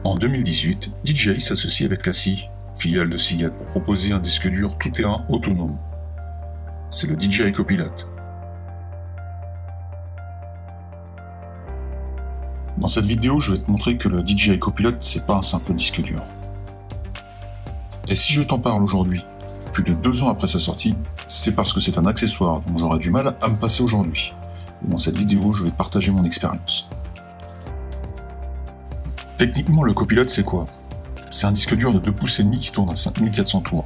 En 2018, DJI s'associe avec la SI, filiale de Seagate, pour proposer un disque dur tout-terrain autonome. C'est le DJI Copilot. Dans cette vidéo, je vais te montrer que le DJI Copilot, c'est pas un simple disque dur. Et si je t'en parle aujourd'hui, plus de 2 ans après sa sortie, c'est parce que c'est un accessoire dont j'aurais du mal à me passer aujourd'hui. Et dans cette vidéo, je vais te partager mon expérience. Techniquement, le Copilot, c'est quoi? C'est un disque dur de 2,5 pouces qui tourne à 5400 tours.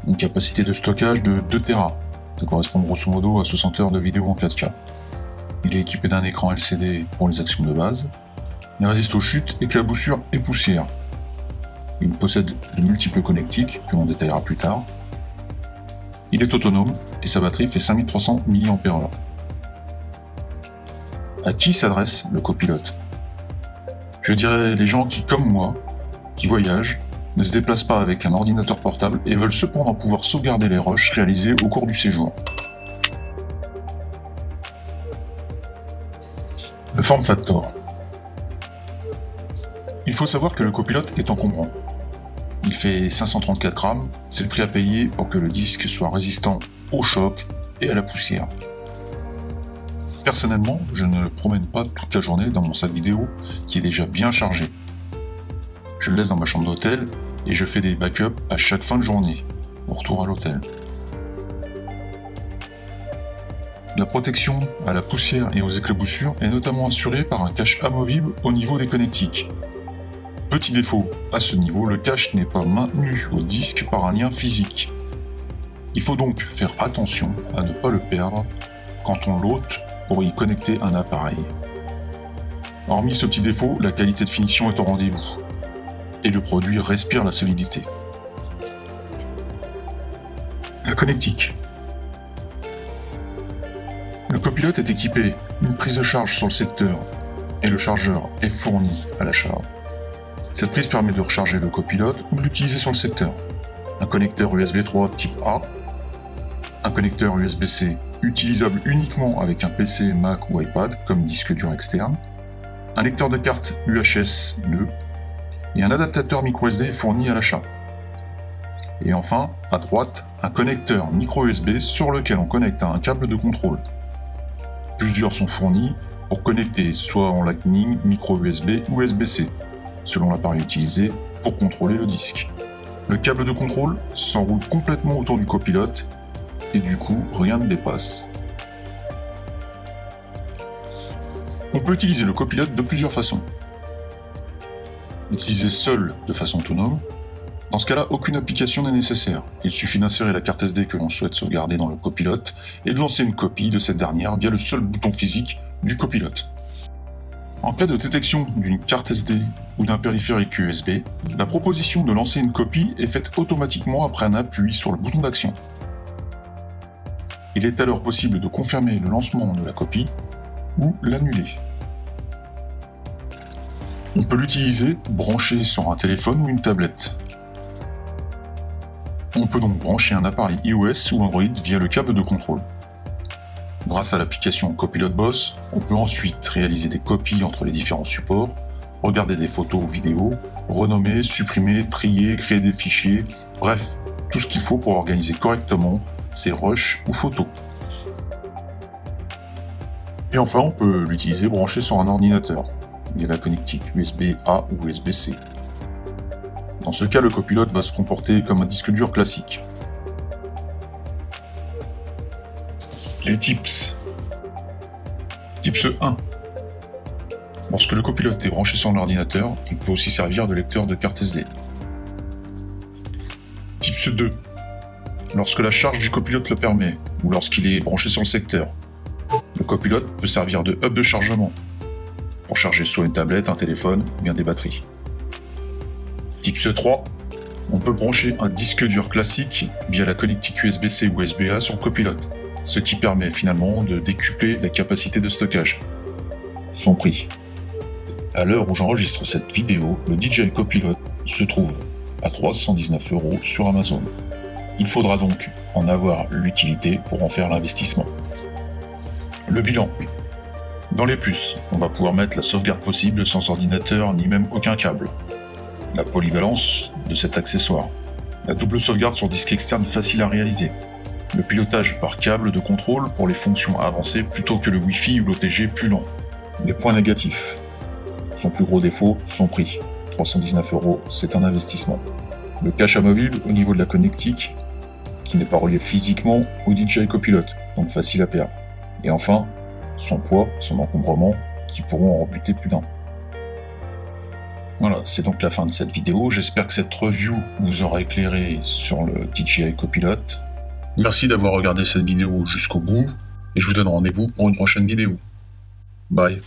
Une capacité de stockage de 2 Tera. Ça correspond grosso modo à 60 heures de vidéo en 4K. Il est équipé d'un écran LCD pour les actions de base. Il résiste aux chutes, éclaboussures et poussières. Il possède de multiples connectiques, que l'on détaillera plus tard. Il est autonome et sa batterie fait 5300 mAh. À qui s'adresse le Copilot? Je dirais les gens qui, comme moi, qui voyagent, ne se déplacent pas avec un ordinateur portable et veulent cependant pouvoir sauvegarder les rushs réalisés au cours du séjour. Le form factor. Il faut savoir que le Copilot est encombrant. Il fait 534 grammes, c'est le prix à payer pour que le disque soit résistant au choc et à la poussière. Personnellement, je ne le promène pas toute la journée dans mon sac vidéo qui est déjà bien chargé. Je le laisse dans ma chambre d'hôtel et je fais des backups à chaque fin de journée, au retour à l'hôtel. La protection à la poussière et aux éclaboussures est notamment assurée par un cache amovible au niveau des connectiques. Petit défaut, à ce niveau, le cache n'est pas maintenu au disque par un lien physique. Il faut donc faire attention à ne pas le perdre quand on l'ôte pour y connecter un appareil. Hormis ce petit défaut, la qualité de finition est au rendez-vous. Et le produit respire la solidité. La connectique. Le Copilot est équipé d'une prise de charge sur le secteur et le chargeur est fourni à l'achat. Cette prise permet de recharger le Copilot ou de l'utiliser sur le secteur. Un connecteur USB 3 type A, un connecteur USB-C utilisable uniquement avec un PC, Mac ou iPad comme disque dur externe, un lecteur de carte UHS 2 et un adaptateur micro-SD fourni à l'achat. Et enfin, à droite, un connecteur micro-USB sur lequel on connecte un câble de contrôle. Plusieurs sont fournis pour connecter soit en Lightning, micro-USB ou USB-C, selon l'appareil utilisé pour contrôler le disque. Le câble de contrôle s'enroule complètement autour du Copilot et du coup, rien ne dépasse. On peut utiliser le Copilot de plusieurs façons. Utiliser seul de façon autonome. Dans ce cas-là, aucune application n'est nécessaire. Il suffit d'insérer la carte SD que l'on souhaite sauvegarder dans le Copilot et de lancer une copie de cette dernière via le seul bouton physique du Copilot. En cas de détection d'une carte SD ou d'un périphérique USB, la proposition de lancer une copie est faite automatiquement après un appui sur le bouton d'action. Il est alors possible de confirmer le lancement de la copie ou l'annuler. On peut l'utiliser branché sur un téléphone ou une tablette. On peut donc brancher un appareil iOS ou Android via le câble de contrôle. Grâce à l'application Copilot Boss, on peut ensuite réaliser des copies entre les différents supports, regarder des photos ou vidéos, renommer, supprimer, trier, créer des fichiers, bref, tout ce qu'il faut pour organiser correctement ses rushs ou photos. Et enfin, on peut l'utiliser branché sur un ordinateur, via la connectique USB-A ou USB-C. Dans ce cas, le Copilot va se comporter comme un disque dur classique. Les tips. Tips 1. Lorsque le Copilot est branché sur un ordinateur, il peut aussi servir de lecteur de carte SD. Tips 2. Lorsque la charge du Copilot le permet, ou lorsqu'il est branché sur le secteur, le Copilot peut servir de hub de chargement, pour charger soit une tablette, un téléphone, ou bien des batteries. Tips 3. On peut brancher un disque dur classique via la connectique USB-C ou USB-A sur le Copilot, ce qui permet finalement de décupler la capacité de stockage. Son prix. À l'heure où j'enregistre cette vidéo, le DJI Copilot se trouve à 319 € sur Amazon. Il faudra donc en avoir l'utilité pour en faire l'investissement. Le bilan. Dans les plus, on va pouvoir mettre la sauvegarde possible sans ordinateur ni même aucun câble. la polyvalence de cet accessoire, la double sauvegarde sur disque externe facile à réaliser, le pilotage par câble de contrôle pour les fonctions avancées plutôt que le Wi-Fi ou l'OTG plus lent. Les points négatifs. Son plus gros défaut, son prix. 319 €, c'est un investissement. Le cache amovible au niveau de la connectique, qui n'est pas relié physiquement au DJI Copilot, donc facile à perdre. Et enfin, son poids, son encombrement, qui pourront en rebuter plus d'un. Voilà, c'est donc la fin de cette vidéo. J'espère que cette review vous aura éclairé sur le DJI Copilot. Merci d'avoir regardé cette vidéo jusqu'au bout, et je vous donne rendez-vous pour une prochaine vidéo. Bye.